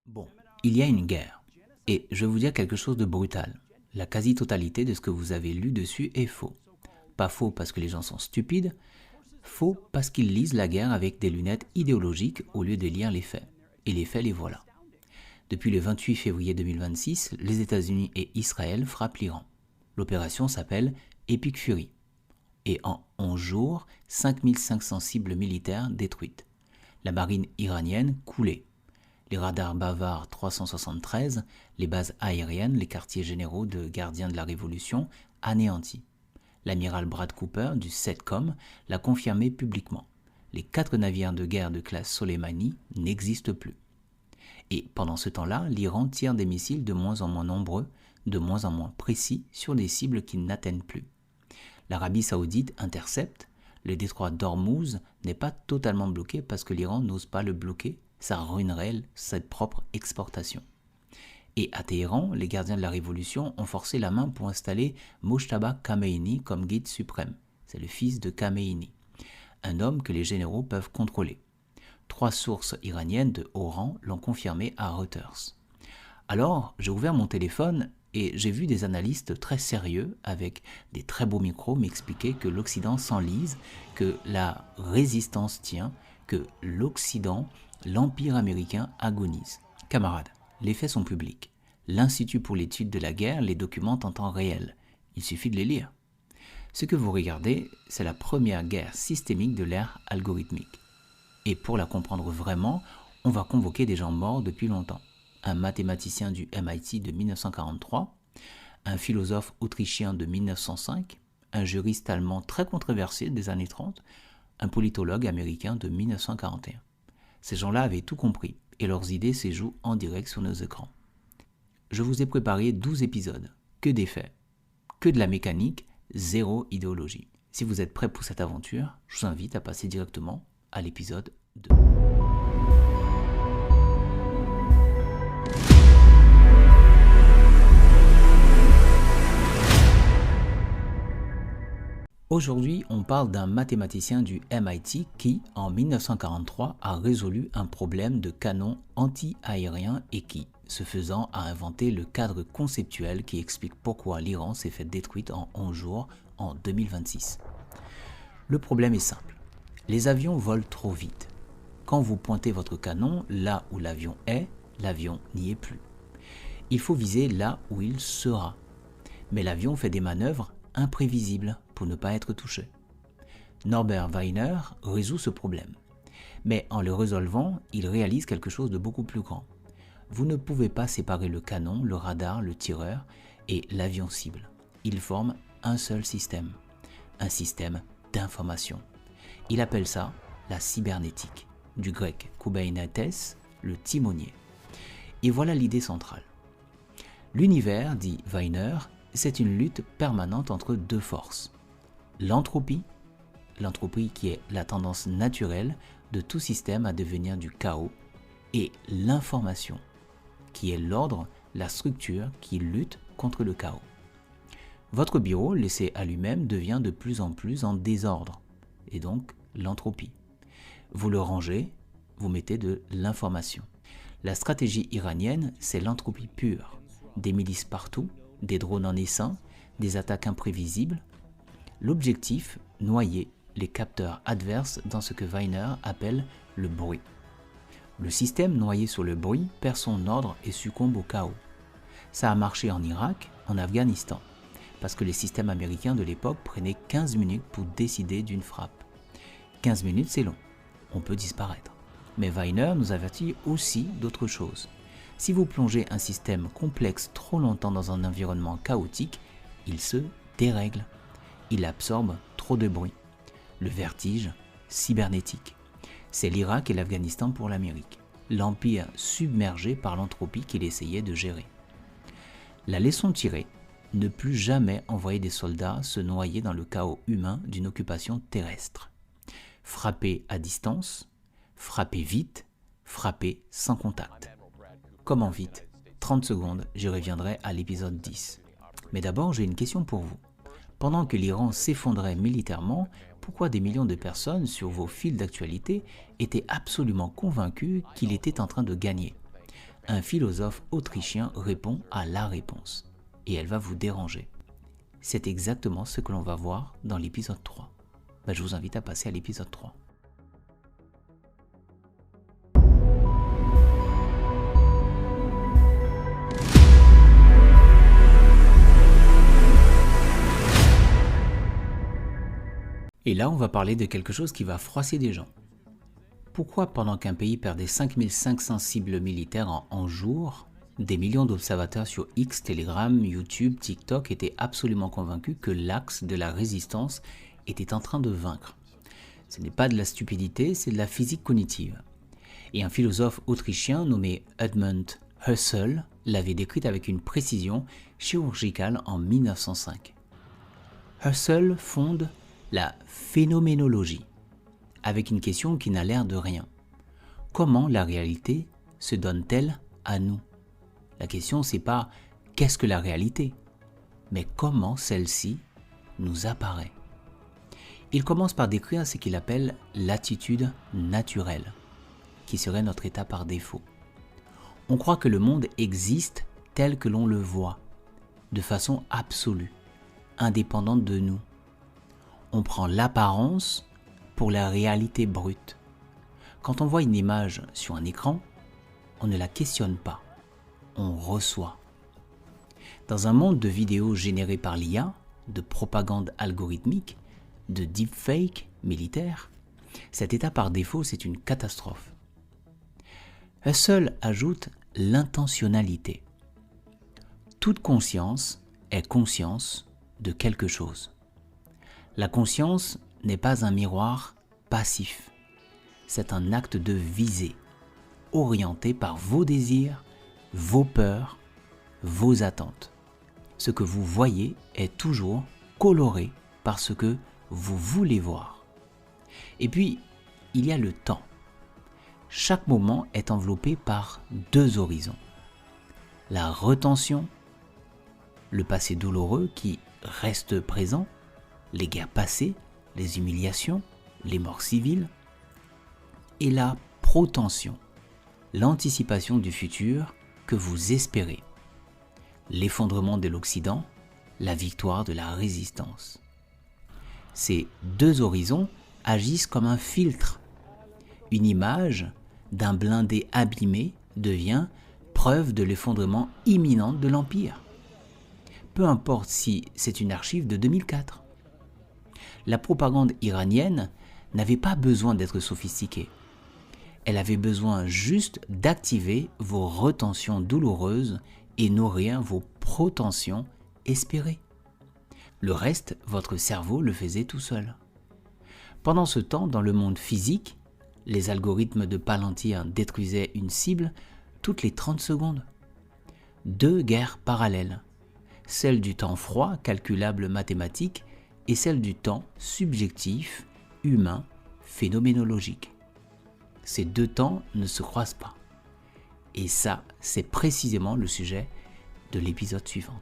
Bon, il y a une guerre. Et je vais vous dire quelque chose de brutal. La quasi-totalité de ce que vous avez lu dessus est faux. Pas faux parce que les gens sont stupides, faux parce qu'ils lisent la guerre avec des lunettes idéologiques au lieu de lire les faits. Et les faits, les voilà. Depuis le 28 février 2026, les États-Unis et Israël frappent l'Iran. L'opération s'appelle Epic Fury. Et en 11 jours, 5500 cibles militaires détruites. La marine iranienne coulée. Les radars bavards 373, les bases aériennes, les quartiers généraux de gardiens de la Révolution anéantis. L'amiral Brad Cooper du CENTCOM l'a confirmé publiquement. Les 4 navires de guerre de classe Soleimani n'existent plus. Et pendant ce temps-là, l'Iran tire des missiles de moins en moins nombreux, de moins en moins précis sur des cibles qui n'atteignent plus. L'Arabie Saoudite intercepte, le détroit d'Ormuz n'est pas totalement bloqué parce que l'Iran n'ose pas le bloquer, ça ruinerait sa propre exportation. Et à Téhéran, les gardiens de la Révolution ont forcé la main pour installer Mojtaba Khamenei comme guide suprême. C'est le fils de Khamenei, un homme que les généraux peuvent contrôler. 3 sources iraniennes de haut rang l'ont confirmé à Reuters. Alors, j'ai ouvert mon téléphone et j'ai vu des analystes très sérieux avec des très beaux micros m'expliquer que l'Occident s'enlise, que la résistance tient, que l'Occident, l'Empire américain agonise. Camarades, les faits sont publics. L'Institut pour l'étude de la guerre les documente en temps réel. Il suffit de les lire. Ce que vous regardez, c'est la première guerre systémique de l'ère algorithmique. Et pour la comprendre vraiment, on va convoquer des gens morts depuis longtemps. Un mathématicien du MIT de 1943, un philosophe autrichien de 1905, un juriste allemand très controversé des années 30, un politologue américain de 1941. Ces gens-là avaient tout compris et leurs idées s'éjouent en direct sur nos écrans. Je vous ai préparé 12 épisodes, que des faits, que de la mécanique, zéro idéologie. Si vous êtes prêts pour cette aventure, je vous invite à passer directement à l'épisode 2. Aujourd'hui, on parle d'un mathématicien du MIT qui, en 1943, a résolu un problème de canon anti-aérien et qui, ce faisant, a inventé le cadre conceptuel qui explique pourquoi l'Iran s'est fait détruite en 11 jours en 2026. Le problème est simple. Les avions volent trop vite. Quand vous pointez votre canon là où l'avion n'y est plus. Il faut viser là où il sera. Mais l'avion fait des manœuvres imprévisibles pour ne pas être touché. Norbert Wiener résout ce problème. Mais en le résolvant, il réalise quelque chose de beaucoup plus grand. Vous ne pouvez pas séparer le canon, le radar, le tireur et l'avion cible. Ils forment un seul système. Un système d'information. Il appelle ça la cybernétique. Du grec Kubernetes, le timonier. Et voilà l'idée centrale. L'univers, dit Wiener, c'est une lutte permanente entre deux forces. L'entropie qui est la tendance naturelle de tout système à devenir du chaos, et l'information, qui est l'ordre, la structure qui lutte contre le chaos. Votre bureau, laissé à lui-même, devient de plus en plus en désordre, et donc l'entropie. Vous le rangez, vous mettez de l'information. La stratégie iranienne, c'est l'entropie pure. Des milices partout, des drones en essaim, des attaques imprévisibles. L'objectif, noyer les capteurs adverses dans ce que Wiener appelle le bruit. Le système noyé sur le bruit perd son ordre et succombe au chaos. Ça a marché en Irak, en Afghanistan, parce que les systèmes américains de l'époque prenaient 15 minutes pour décider d'une frappe. 15 minutes, c'est long. On peut disparaître. Mais Wiener nous avertit aussi d'autre chose. Si vous plongez un système complexe trop longtemps dans un environnement chaotique, il se dérègle. Il absorbe trop de bruit. Le vertige cybernétique. C'est l'Irak et l'Afghanistan pour l'Amérique. L'empire submergé par l'entropie qu'il essayait de gérer. La leçon tirée, ne plus jamais envoyer des soldats se noyer dans le chaos humain d'une occupation terrestre. Frapper à distance, frapper vite, frapper sans contact. Comment vite? 30 secondes, j'y reviendrai à l'épisode 10. Mais d'abord, j'ai une question pour vous. Pendant que l'Iran s'effondrait militairement, pourquoi des millions de personnes sur vos fils d'actualité étaient absolument convaincus qu'il était en train de gagner? un philosophe autrichien répond à la réponse. Et elle va vous déranger. C'est exactement ce que l'on va voir dans l'épisode 3. Je vous invite à passer à l'épisode 3. Et là, on va parler de quelque chose qui va froisser des gens. Pourquoi, pendant qu'un pays perdait 5500 cibles militaires en jour, des millions d'observateurs sur X, Telegram, YouTube, TikTok étaient absolument convaincus que l'axe de la résistance était en train de vaincre? Ce n'est pas de la stupidité, c'est de la physique cognitive. Et un philosophe autrichien nommé Edmund Husserl l'avait décrite avec une précision chirurgicale en 1905. Husserl fonde la phénoménologie, avec une question qui n'a l'air de rien. Comment la réalité se donne-t-elle à nous? La question, c'est pas « qu'est-ce que la réalité ?», mais comment celle-ci nous apparaît. Il commence par décrire ce qu'il appelle l'attitude naturelle, qui serait notre état par défaut. On croit que le monde existe tel que l'on le voit, de façon absolue, indépendante de nous. On prend l'apparence pour la réalité brute. Quand on voit une image sur un écran, on ne la questionne pas, on reçoit. Dans un monde de vidéos générées par l'IA, de propagande algorithmique, de deepfake militaire, cet état par défaut, c'est une catastrophe. Husserl ajoute l'intentionnalité. Toute conscience est conscience de quelque chose. La conscience n'est pas un miroir passif. C'est un acte de visée, orienté par vos désirs, vos peurs, vos attentes. Ce que vous voyez est toujours coloré par ce que vous voulez voir. Et puis, il y a le temps. Chaque moment est enveloppé par deux horizons. La retention, le passé douloureux qui reste présent, les guerres passées, les humiliations, les morts civiles, et la protension, l'anticipation du futur que vous espérez, l'effondrement de l'Occident, la victoire de la résistance. Ces deux horizons agissent comme un filtre. Une image d'un blindé abîmé devient preuve de l'effondrement imminent de l'Empire. Peu importe si c'est une archive de 2004. La propagande iranienne n'avait pas besoin d'être sophistiquée. Elle avait besoin juste d'activer vos retentions douloureuses et nourrir vos protensions espérées. Le reste, votre cerveau le faisait tout seul. Pendant ce temps, dans le monde physique, les algorithmes de Palantir détruisaient une cible toutes les 30 secondes. Deux guerres parallèles, celle du temps froid, calculable mathématique, et celle du temps subjectif, humain, phénoménologique. Ces deux temps ne se croisent pas. Et ça, c'est précisément le sujet de l'épisode suivant.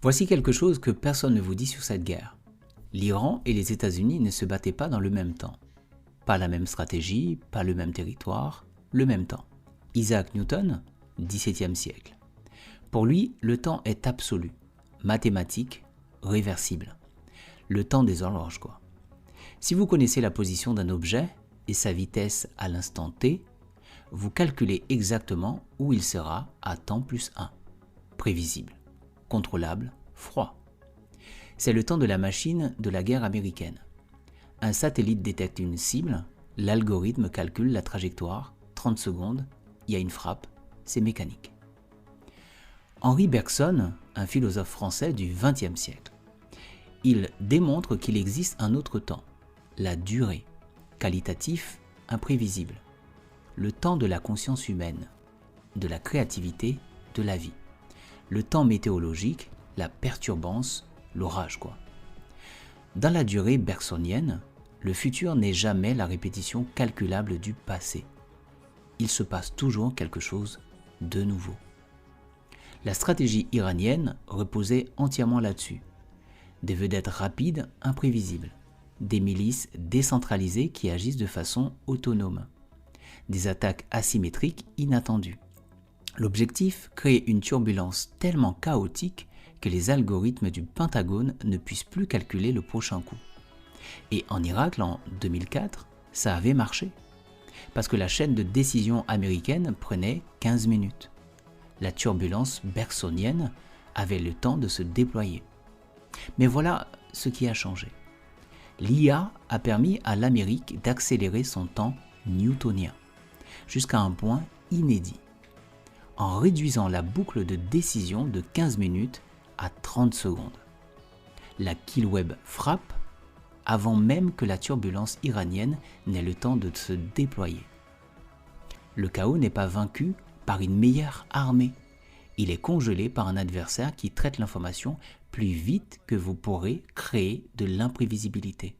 Voici quelque chose que personne ne vous dit sur cette guerre. L'Iran et les États-Unis ne se battaient pas dans le même temps. Pas la même stratégie, pas le même territoire, le même temps. Isaac Newton, XVIIe siècle. Pour lui, le temps est absolu, mathématique, réversible. Le temps des horloges, quoi. Si vous connaissez la position d'un objet et sa vitesse à l'instant t, vous calculez exactement où il sera à temps plus 1. Prévisible, contrôlable, froid. C'est le temps de la machine de la guerre américaine. Un satellite détecte une cible, l'algorithme calcule la trajectoire, 30 secondes, il y a une frappe, c'est mécanique. Henri Bergson, un philosophe français du XXe siècle, il démontre qu'il existe un autre temps, la durée, qualitatif, imprévisible, le temps de la conscience humaine, de la créativité, de la vie, le temps météorologique, la perturbance, l'orage, quoi. Dans la durée bergsonienne, le futur n'est jamais la répétition calculable du passé. Il se passe toujours quelque chose de nouveau. La stratégie iranienne reposait entièrement là-dessus. des vedettes rapides, imprévisibles, des milices décentralisées qui agissent de façon autonome, des attaques asymétriques inattendues. L'objectif, créer une turbulence tellement chaotique que les algorithmes du Pentagone ne puissent plus calculer le prochain coup. Et en Irak, en 2004, ça avait marché. Parce que la chaîne de décision américaine prenait 15 minutes. La turbulence bergsonienne avait le temps de se déployer. Mais voilà ce qui a changé. L'IA a permis à l'Amérique d'accélérer son temps newtonien, jusqu'à un point inédit, en réduisant la boucle de décision de 15 minutes à 30 secondes. La kill web frappe avant même que la turbulence iranienne n'ait le temps de se déployer. Le chaos n'est pas vaincu par une meilleure armée. Il est congelé par un adversaire qui traite l'information plus vite que vous pourrez créer de l'imprévisibilité.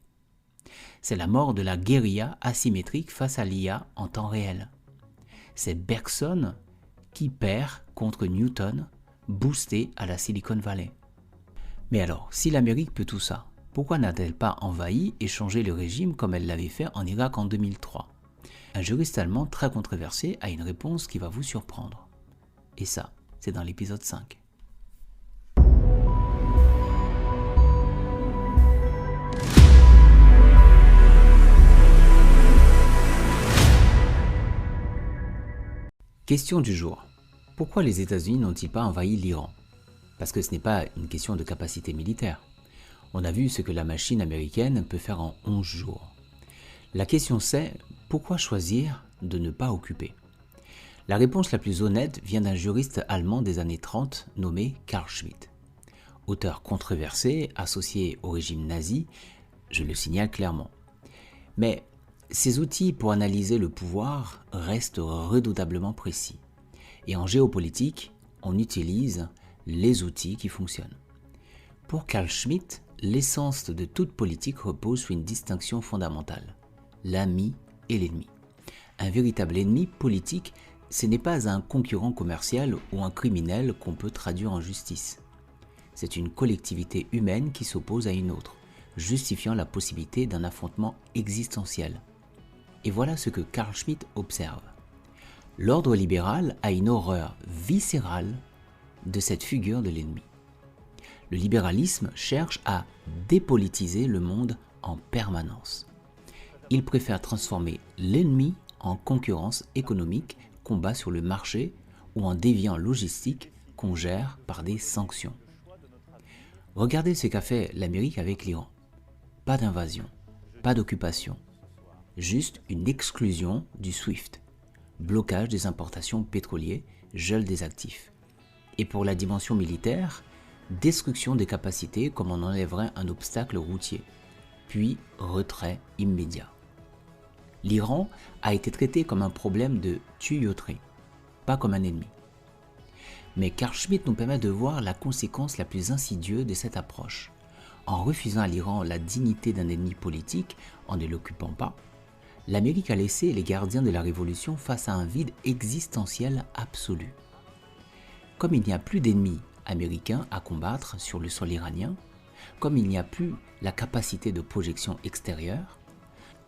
C'est la mort de la guérilla asymétrique face à l'IA en temps réel. C'est Bergson qui perd contre Newton, boosté à la Silicon Valley. Mais alors, si l'Amérique peut tout ça, pourquoi n'a-t-elle pas envahi et changé le régime comme elle l'avait fait en Irak en 2003 ? Un juriste allemand très controversé a une réponse qui va vous surprendre. Et ça, c'est dans l'épisode 5. Question du jour. Pourquoi les États-Unis n'ont-ils pas envahi l'Iran ? Parce que ce n'est pas une question de capacité militaire. On a vu ce que la machine américaine peut faire en 11 jours. La question c'est, pourquoi choisir de ne pas occuper ? La réponse la plus honnête vient d'un juriste allemand des années 30 nommé Carl Schmitt. Auteur controversé, associé au régime nazi, je le signale clairement. Mais ces outils pour analyser le pouvoir restent redoutablement précis. Et en géopolitique, on utilise les outils qui fonctionnent. Pour Carl Schmitt, l'essence de toute politique repose sur une distinction fondamentale, l'ami et l'ennemi. Un véritable ennemi politique, ce n'est pas un concurrent commercial ou un criminel qu'on peut traduire en justice. C'est une collectivité humaine qui s'oppose à une autre, justifiant la possibilité d'un affrontement existentiel. Et voilà ce que Carl Schmitt observe. L'ordre libéral a une horreur viscérale de cette figure de l'ennemi. Le libéralisme cherche à dépolitiser le monde en permanence. Il préfère transformer l'ennemi en concurrence économique qu'on bat sur le marché ou en déviant logistique qu'on gère par des sanctions. Regardez ce qu'a fait l'Amérique avec l'Iran. Pas d'invasion, pas d'occupation, juste une exclusion du SWIFT, blocage des importations pétrolières, gel des actifs. Et pour la dimension militaire, destruction des capacités comme on enlèverait un obstacle routier, puis retrait immédiat. L'Iran a été traité comme un problème de tuyauterie, pas comme un ennemi. Mais Carl Schmitt nous permet de voir la conséquence la plus insidieuse de cette approche. En refusant à l'Iran la dignité d'un ennemi politique en ne l'occupant pas, l'Amérique a laissé les gardiens de la révolution face à un vide existentiel absolu. Comme il n'y a plus d'ennemis américains à combattre sur le sol iranien, comme il n'y a plus la capacité de projection extérieure,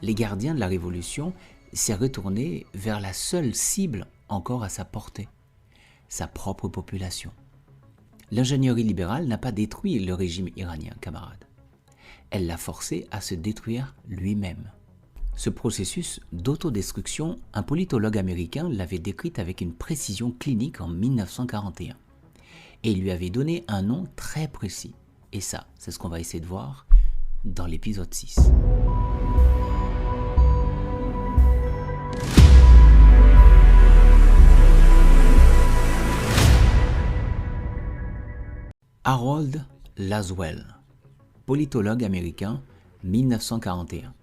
les gardiens de la révolution s'est retourné vers la seule cible encore à sa portée, sa propre population. L'ingénierie libérale n'a pas détruit le régime iranien, camarades. Elle l'a forcé à se détruire lui-même. Ce processus d'autodestruction, un politologue américain l'avait décrit avec une précision clinique en 1941. Et il lui avait donné un nom très précis. Et ça, c'est ce qu'on va essayer de voir dans l'épisode 6. Harold Laswell, politologue américain, 1941.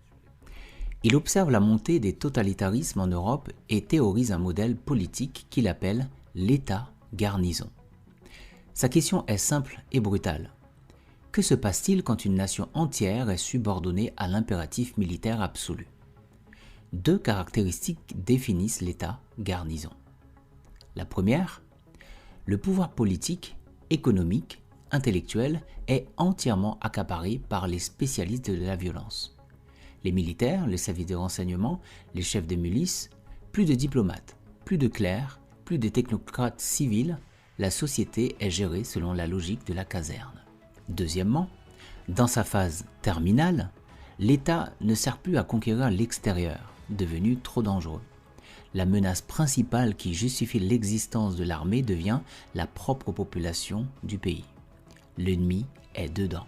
Il observe la montée des totalitarismes en Europe et théorise un modèle politique qu'il appelle l'État-garnison. Sa question est simple et brutale. Que se passe-t-il quand une nation entière est subordonnée à l'impératif militaire absolu ? Deux caractéristiques définissent l'État-garnison. La première, le pouvoir politique, économique, intellectuelle est entièrement accaparée par les spécialistes de la violence. Les militaires, les services de renseignement, les chefs de milices, plus de diplomates, plus de clercs, plus de technocrates civils, la société est gérée selon la logique de la caserne. Deuxièmement, dans sa phase terminale, l'État ne sert plus à conquérir l'extérieur, devenu trop dangereux. La menace principale qui justifie l'existence de l'armée devient la propre population du pays. L'ennemi est dedans.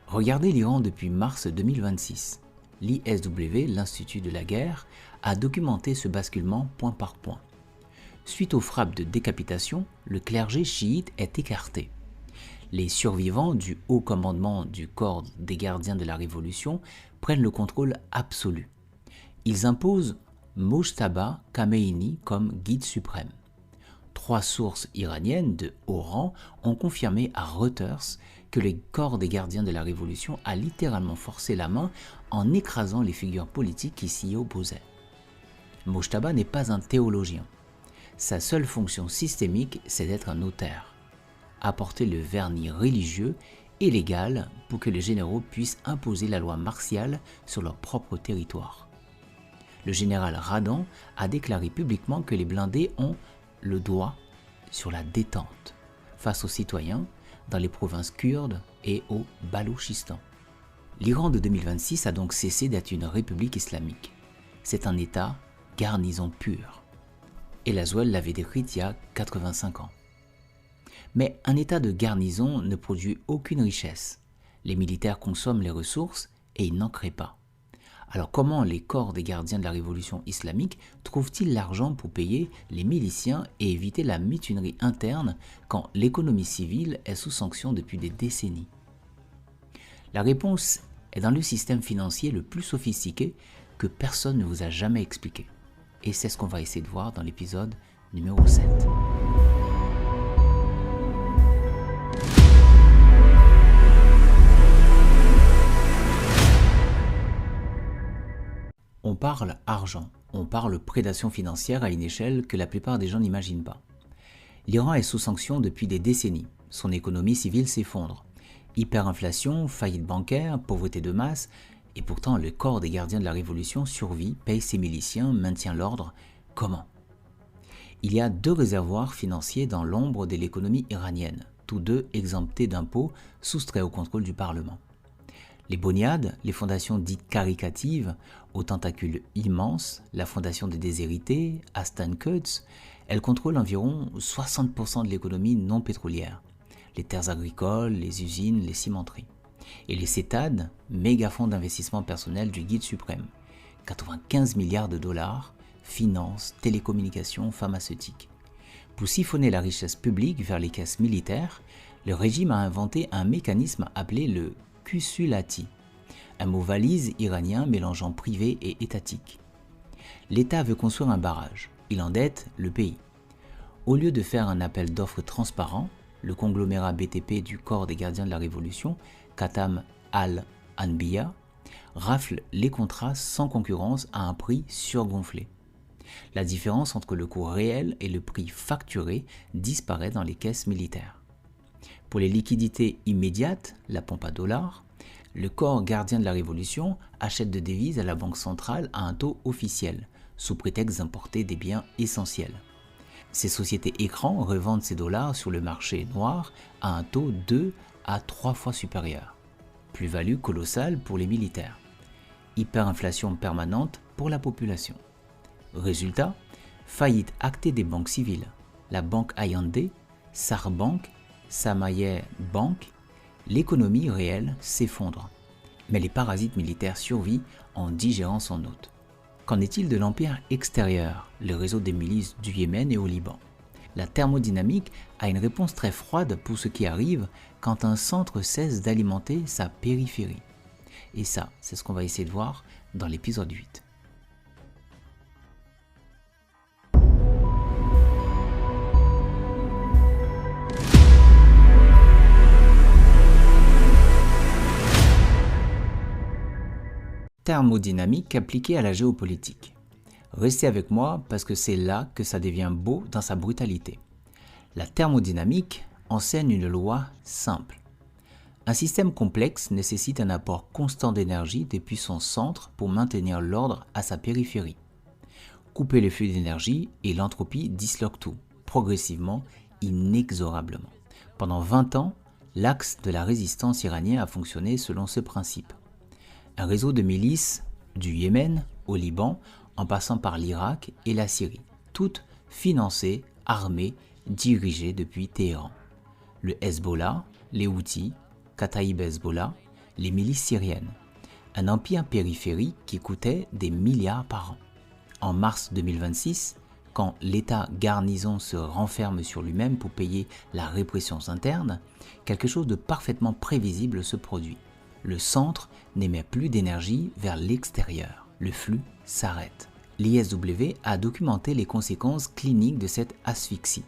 Regardez l'Iran depuis mars 2026. L'ISW, l'Institut de la guerre, a documenté ce basculement point par point. Suite aux frappes de décapitation, le clergé chiite est écarté. Les survivants du haut commandement du corps des gardiens de la Révolution prennent le contrôle absolu. Ils imposent Mojtaba Khameini comme guide suprême. 3 sources iraniennes de haut rang ont confirmé à Reuters que le corps des gardiens de la Révolution a littéralement forcé la main en écrasant les figures politiques qui s'y opposaient. Mojtaba n'est pas un théologien. Sa seule fonction systémique, c'est d'être un notaire. Apporter le vernis religieux et légal pour que les généraux puissent imposer la loi martiale sur leur propre territoire. Le général Radan a déclaré publiquement que les blindés ont le doigt sur la détente face aux citoyens dans les provinces kurdes et au Balochistan. L'Iran de 2026 a donc cessé d'être une république islamique. C'est un État garnison pure. Et Laswell l'avait décrite il y a 85 ans. Mais un État de garnison ne produit aucune richesse. Les militaires consomment les ressources et ils n'en créent pas. Alors comment les corps des gardiens de la révolution islamique trouvent-ils l'argent pour payer les miliciens et éviter la mutinerie interne quand l'économie civile est sous sanction depuis des décennies? La réponse est dans le système financier le plus sophistiqué que personne ne vous a jamais expliqué. Et c'est ce qu'on va essayer de voir dans l'épisode numéro 7. On parle argent, on parle prédation financière à une échelle que la plupart des gens n'imaginent pas. L'Iran est sous sanction depuis des décennies. Son économie civile s'effondre. Hyperinflation, faillite bancaire, pauvreté de masse, et pourtant le corps des gardiens de la révolution survit, paye ses miliciens, maintient l'ordre. Comment? Il y a 2 réservoirs financiers dans l'ombre de l'économie iranienne, tous deux exemptés d'impôts, soustraits au contrôle du Parlement. Les boniades, les fondations dites caricatives, aux tentacules immenses, la fondation des déshérités, Astan Quds, elles contrôlent environ 60% de l'économie non pétrolière, les terres agricoles, les usines, les cimenteries. Et les CETAD, méga fonds d'investissement personnel du guide suprême, 95 milliards de dollars, finances, télécommunications, pharmaceutiques. Pour siphonner la richesse publique vers les caisses militaires, le régime a inventé un mécanisme appelé le Kusulati, un mot valise iranien mélangeant privé et étatique. L'État veut construire un barrage, il endette le pays. Au lieu de faire un appel d'offres transparent, le conglomérat BTP du corps des gardiens de la Révolution, Khatam al-Anbiya, rafle les contrats sans concurrence à un prix surgonflé. La différence entre le coût réel et le prix facturé disparaît dans les caisses militaires. Pour les liquidités immédiates, la pompe à dollars, le corps gardien de la Révolution achète de devises à la banque centrale à un taux officiel, sous prétexte d'importer des biens essentiels. Ces sociétés écrans revendent ces dollars sur le marché noir à un taux 2 à 3 fois supérieur. Plus-value colossale pour les militaires. Hyperinflation permanente pour la population. Résultat, faillite actée des banques civiles. La banque Ayandé, Sarbank, Samaye Bank, l'économie réelle s'effondre. Mais les parasites militaires survivent en digérant son hôte. Qu'en est-il de l'empire extérieur, le réseau des milices du Yémen et au Liban? La thermodynamique a une réponse très froide pour ce qui arrive quand un centre cesse d'alimenter sa périphérie. Et ça, c'est ce qu'on va essayer de voir dans l'épisode 8. Thermodynamique appliquée à la géopolitique. Restez avec moi parce que c'est là que ça devient beau dans sa brutalité. La thermodynamique, enseigne une loi simple. Un système complexe nécessite un apport constant d'énergie depuis son centre pour maintenir l'ordre à sa périphérie. Couper le flux d'énergie et l'entropie disloquent tout, progressivement, inexorablement. Pendant 20 ans, l'axe de la résistance iranienne a fonctionné selon ce principe. Un réseau de milices du Yémen au Liban, en passant par l'Irak et la Syrie, toutes financées, armées, dirigées depuis Téhéran. Le Hezbollah, les Houthis, Kataïb Hezbollah, les milices syriennes. Un empire périphérique qui coûtait des milliards par an. En mars 2026, quand l'État garnison se renferme sur lui-même pour payer la répression interne, quelque chose de parfaitement prévisible se produit. Le centre n'émet plus d'énergie vers l'extérieur. Le flux s'arrête. L'ISW a documenté les conséquences cliniques de cette asphyxie.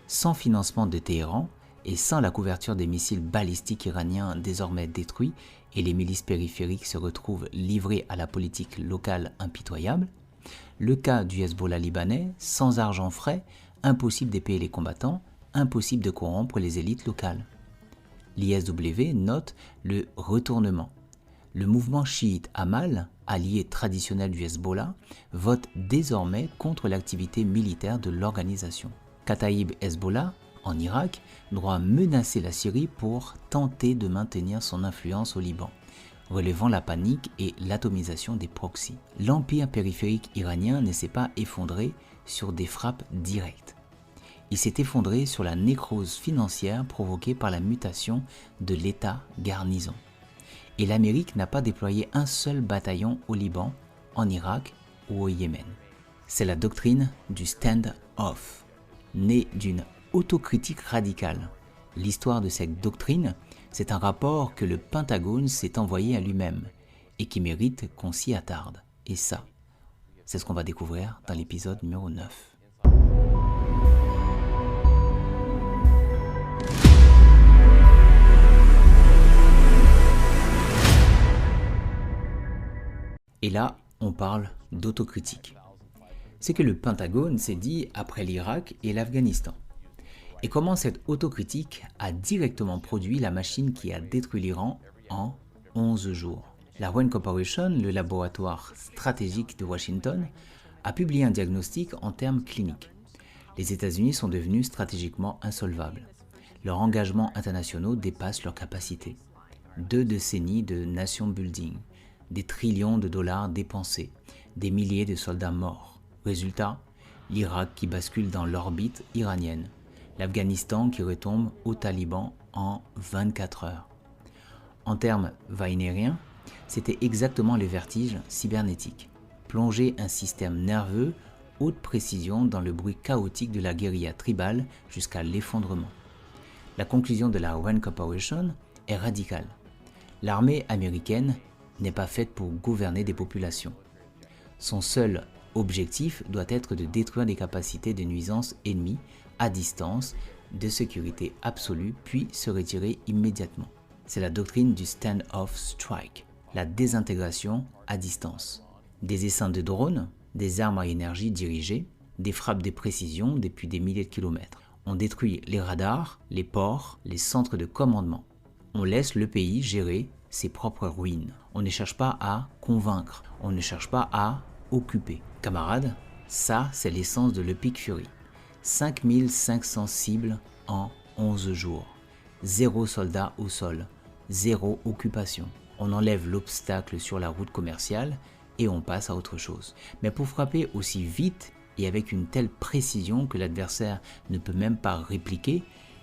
Sans financement de Téhéran et sans la couverture des missiles balistiques iraniens désormais détruits et les milices périphériques se retrouvent livrées à la politique locale impitoyable, le cas du Hezbollah libanais, sans argent frais, impossible d'épayer les combattants, impossible de corrompre les élites locales. L'ISW note le retournement. Le mouvement chiite Amal, allié traditionnel du Hezbollah, vote désormais contre l'activité militaire de l'organisation. Kataïb Hezbollah, en Irak, doit menacer la Syrie pour tenter de maintenir son influence au Liban, relevant la panique et l'atomisation des proxys. L'empire périphérique iranien ne s'est pas effondré sur des frappes directes. Il s'est effondré sur la nécrose financière provoquée par la mutation de l'État garnison. Et l'Amérique n'a pas déployé un seul bataillon au Liban, en Irak ou au Yémen. C'est la doctrine du stand-off, née d'une autocritique radicale. L'histoire de cette doctrine, c'est un rapport que le Pentagone s'est envoyé à lui-même et qui mérite qu'on s'y attarde. Et ça, c'est ce qu'on va découvrir dans l'épisode numéro 9. Et là, on parle d'autocritique. C'est que le Pentagone s'est dit après l'Irak et l'Afghanistan. Et comment cette autocritique a directement produit la machine qui a détruit l'Iran en 11 jours. La Wayne Corporation, le laboratoire stratégique de Washington, a publié un diagnostic en termes cliniques. Les États-Unis sont devenus stratégiquement insolvables. Leurs engagements internationaux dépassent leurs capacités. 2 décennies de nation building, des trillions de dollars dépensés, des milliers de soldats morts. Résultat, l'Irak qui bascule dans l'orbite iranienne, l'Afghanistan qui retombe aux talibans en 24 heures. En termes wagnériens, c'était exactement le vertige cybernétique. Plonger un système nerveux haute précision dans le bruit chaotique de la guérilla tribale jusqu'à l'effondrement. La conclusion de la Wayne Corporation est radicale. L'armée américaine n'est pas faite pour gouverner des populations. Son seul objectif doit être de détruire les capacités de nuisance ennemies à distance, de sécurité absolue, puis se retirer immédiatement. C'est la doctrine du stand-off strike, la désintégration à distance. Des essaims de drones, des armes à énergie dirigées, des frappes de précision depuis des milliers de kilomètres. On détruit les radars, les ports, les centres de commandement. On laisse le pays gérer ses propres ruines. On ne cherche pas à convaincre, on ne cherche pas à occuper. Camarades, ça c'est l'essence de l'Epic Fury. 5500 cibles en 11 jours. 0 soldats au sol, 0 occupation. On enlève l'obstacle sur la route commerciale et on passe à autre chose. Mais pour frapper aussi vite et avec une telle précision que l'adversaire ne peut même pas répliquer,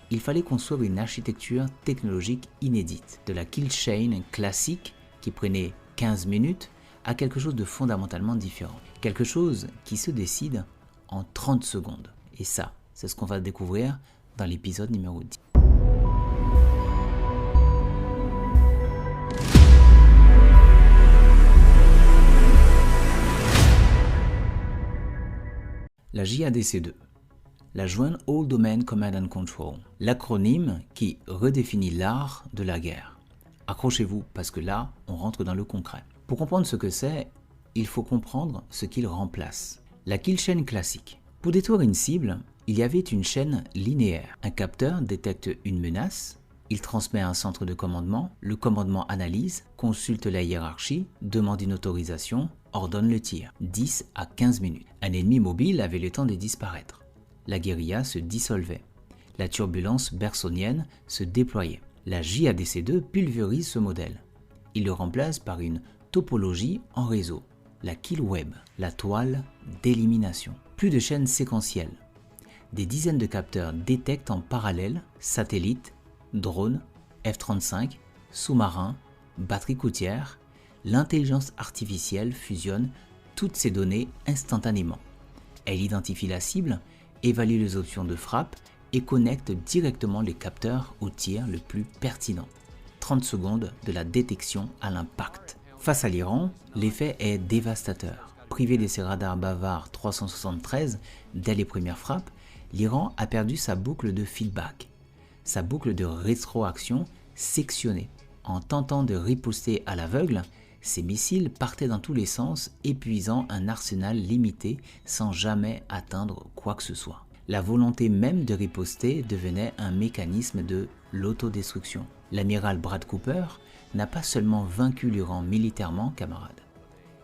il fallait construire une architecture technologique inédite. De la kill chain classique qui prenait 15 minutes à quelque chose de fondamentalement différent. Quelque chose qui se décide en 30 secondes. Et ça, c'est ce qu'on va découvrir dans l'épisode numéro 10. La JADC2, la Joint All Domain Command and Control, l'acronyme qui redéfinit l'art de la guerre. Accrochez-vous parce que là, on rentre dans le concret. Pour comprendre ce que c'est, il faut comprendre ce qu'il remplace. La kill chain classique. Pour détruire une cible, il y avait une chaîne linéaire. Un capteur détecte une menace, il transmet à un centre de commandement, le commandement analyse, consulte la hiérarchie, demande une autorisation, ordonne le tir. 10 à 15 minutes. Un ennemi mobile avait le temps de disparaître. La guérilla se dissolvait. La turbulence bergsonienne se déployait. La JADC2 pulvérise ce modèle. Il le remplace par une topologie en réseau, la kill web, la toile d'élimination. Plus de chaînes séquentielles. Des dizaines de capteurs détectent en parallèle satellites, drones, F-35, sous-marins, batteries côtières. L'intelligence artificielle fusionne toutes ces données instantanément. Elle identifie la cible, évalue les options de frappe et connecte directement les capteurs au tir le plus pertinent. 30 secondes de la détection à l'impact. Face à l'Iran, l'effet est dévastateur. Privé de ses radars bavards 373 dès les premières frappes, l'Iran a perdu sa boucle de feedback, sa boucle de rétroaction sectionnée. En tentant de riposter à l'aveugle, ces missiles partaient dans tous les sens, épuisant un arsenal limité sans jamais atteindre quoi que ce soit. La volonté même de riposter devenait un mécanisme de l'autodestruction. L'amiral Brad Cooper n'a pas seulement vaincu l'Iran militairement, camarades.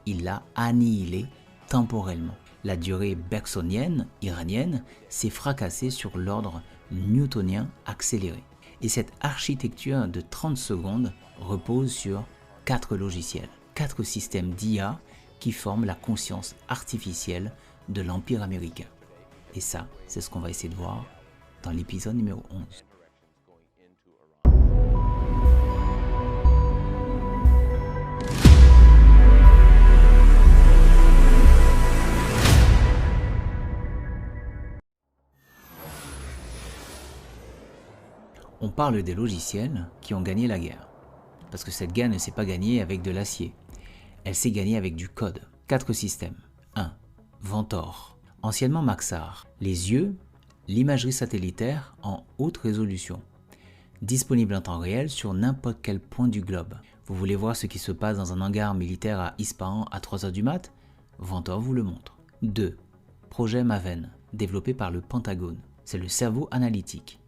Il l'a annihilé temporellement. La durée bergsonienne iranienne s'est fracassée sur l'ordre newtonien accéléré. Et cette architecture de 30 secondes repose sur 4 logiciels, 4 systèmes d'IA qui forment la conscience artificielle de l'Empire américain. Et ça, c'est ce qu'on va essayer de voir dans l'épisode numéro 11. On parle des logiciels qui ont gagné la guerre. Parce que cette guerre ne s'est pas gagnée avec de l'acier. Elle s'est gagnée avec du code. 4 systèmes. 1. Ventor. Anciennement Maxar. Les yeux, l'imagerie satellitaire en haute résolution. Disponible en temps réel sur n'importe quel point du globe. Vous voulez voir ce qui se passe dans un hangar militaire à Ispahan à 3h du mat'? Ventor vous le montre. 2. Projet Maven, développé par le Pentagone. C'est le cerveau analytique.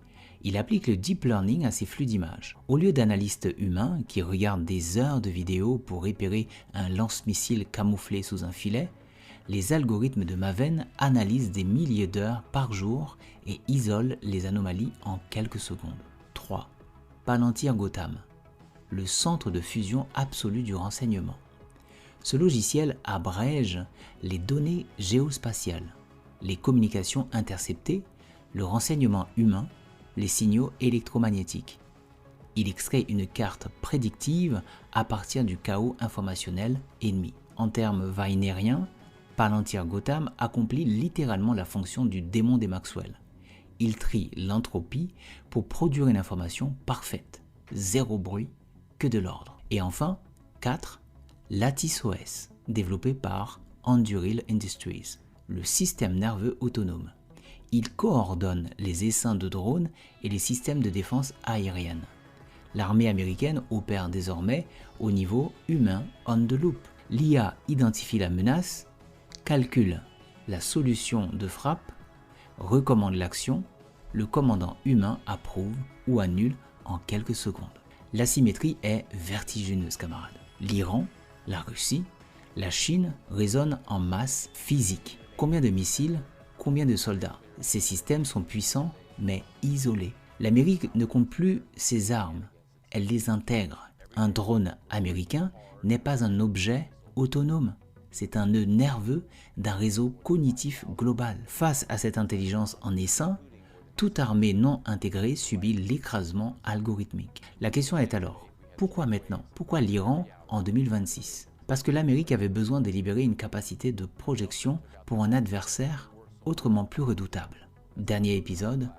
Il applique le deep learning à ces flux d'images. Au lieu d'analystes humains qui regardent des heures de vidéos pour repérer un lance-missile camouflé sous un filet, les algorithmes de Maven analysent des milliers d'heures par jour et isolent les anomalies en quelques secondes. 3. Palantir Gotham, le centre de fusion absolu du renseignement. Ce logiciel abrège les données géospatiales, les communications interceptées, le renseignement humain, les signaux électromagnétiques. Il extrait une carte prédictive à partir du chaos informationnel ennemi. En termes weinériens, Palantir Gotham accomplit littéralement la fonction du démon des Maxwell. Il trie l'entropie pour produire une information parfaite. Zéro bruit, que de l'ordre. Et enfin, 4. Lattice OS, développé par Anduril Industries, le système nerveux autonome. Il coordonne les essaims de drones et les systèmes de défense aérienne. L'armée américaine opère désormais au niveau humain on the loop. L'IA identifie la menace, calcule la solution de frappe, recommande l'action, le commandant humain approuve ou annule en quelques secondes. L'asymétrie est vertigineuse, camarades. L'Iran, la Russie, la Chine résonnent en masse physique. Combien de missiles, combien de soldats? Ces systèmes sont puissants mais isolés. L'Amérique ne compte plus ses armes, elle les intègre. Un drone américain n'est pas un objet autonome, c'est un nœud nerveux d'un réseau cognitif global. Face à cette intelligence en essaim, toute armée non intégrée subit l'écrasement algorithmique. La question est alors, pourquoi maintenant? Pourquoi l'Iran en 2026? Parce que l'Amérique avait besoin de libérer une capacité de projection pour un adversaire autrement plus redoutable. Dernier épisode,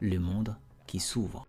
le monde qui s'ouvre.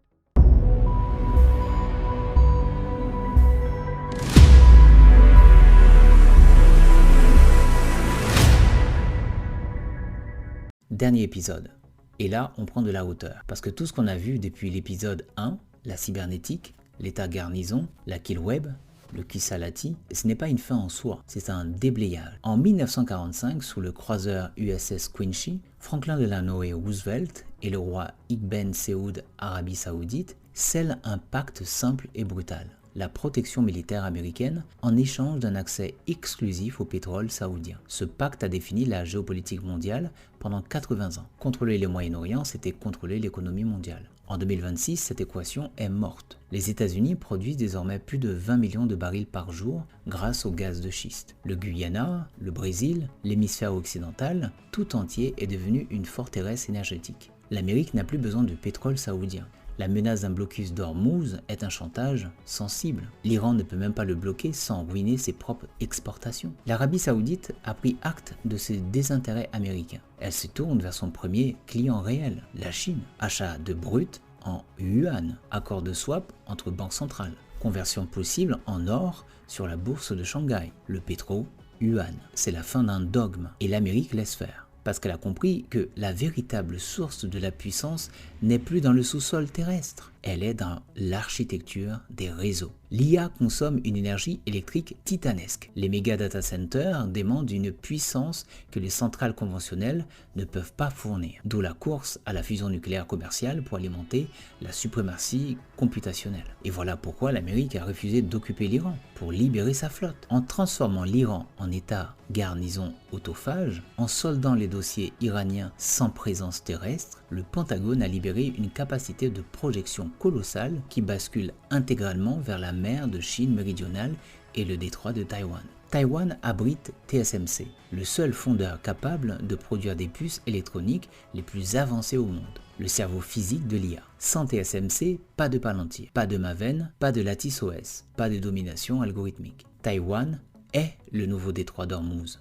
Dernier épisode. Et là, on prend de la hauteur. Parce que tout ce qu'on a vu depuis l'épisode 1, la cybernétique, l'état garnison, la kill web, Le Kisalati, ce n'est pas une fin en soi, c'est un déblayage. En 1945, sous le croiseur USS Quincy, Franklin Delano Roosevelt et le roi Ibn Saoud Arabie Saoudite scellent un pacte simple et brutal. La protection militaire américaine en échange d'un accès exclusif au pétrole saoudien. Ce pacte a défini la géopolitique mondiale pendant 80 ans. Contrôler le Moyen-Orient, c'était contrôler l'économie mondiale. En 2026, cette équation est morte. Les États-Unis produisent désormais plus de 20 millions de barils par jour grâce au gaz de schiste. Le Guyana, le Brésil, l'hémisphère occidental, tout entier est devenu une forteresse énergétique. L'Amérique n'a plus besoin de pétrole saoudien. La menace d'un blocus d'Ormuz est un chantage sensible. L'Iran ne peut même pas le bloquer sans ruiner ses propres exportations. L'Arabie Saoudite a pris acte de ses désintérêts américains. Elle se tourne vers son premier client réel, la Chine. Achat de brut en yuan, accord de swap entre banques centrales, conversion possible en or sur la bourse de Shanghai, le pétro-yuan. C'est la fin d'un dogme et l'Amérique laisse faire. Parce qu'elle a compris que la véritable source de la puissance n'est plus dans le sous-sol terrestre, elle est dans l'architecture des réseaux. L'IA consomme une énergie électrique titanesque. Les méga data centers demandent une puissance que les centrales conventionnelles ne peuvent pas fournir, d'où la course à la fusion nucléaire commerciale pour alimenter la suprématie computationnelle. Et voilà pourquoi l'Amérique a refusé d'occuper l'Iran, pour libérer sa flotte. En transformant l'Iran en état garnison autophage, en soldant les dossiers iraniens sans présence terrestre, le Pentagone a libéré une capacité de projection colossale qui bascule intégralement vers la mer de Chine méridionale et le détroit de Taïwan. Taïwan abrite TSMC, le seul fondeur capable de produire des puces électroniques les plus avancées au monde, le cerveau physique de l'IA. Sans TSMC, pas de Palantir, pas de Maven, pas de Lattice OS, pas de domination algorithmique. Taïwan est le nouveau détroit d'Ormuz.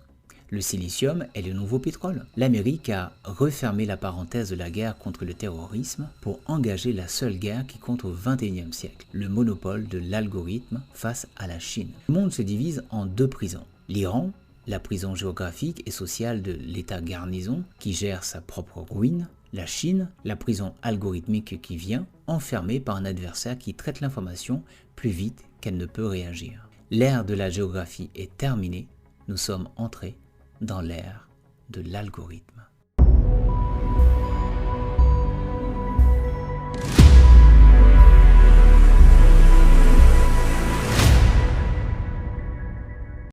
Le silicium est le nouveau pétrole. L'Amérique a refermé la parenthèse de la guerre contre le terrorisme pour engager la seule guerre qui compte au XXIe siècle, le monopole de l'algorithme face à la Chine. Le monde se divise en deux prisons. L'Iran, la prison géographique et sociale de l'État garnison qui gère sa propre ruine. La Chine, la prison algorithmique qui vient, enfermée par un adversaire qui traite l'information plus vite qu'elle ne peut réagir. L'ère de la géographie est terminée, nous sommes entrés dans l'ère de l'algorithme.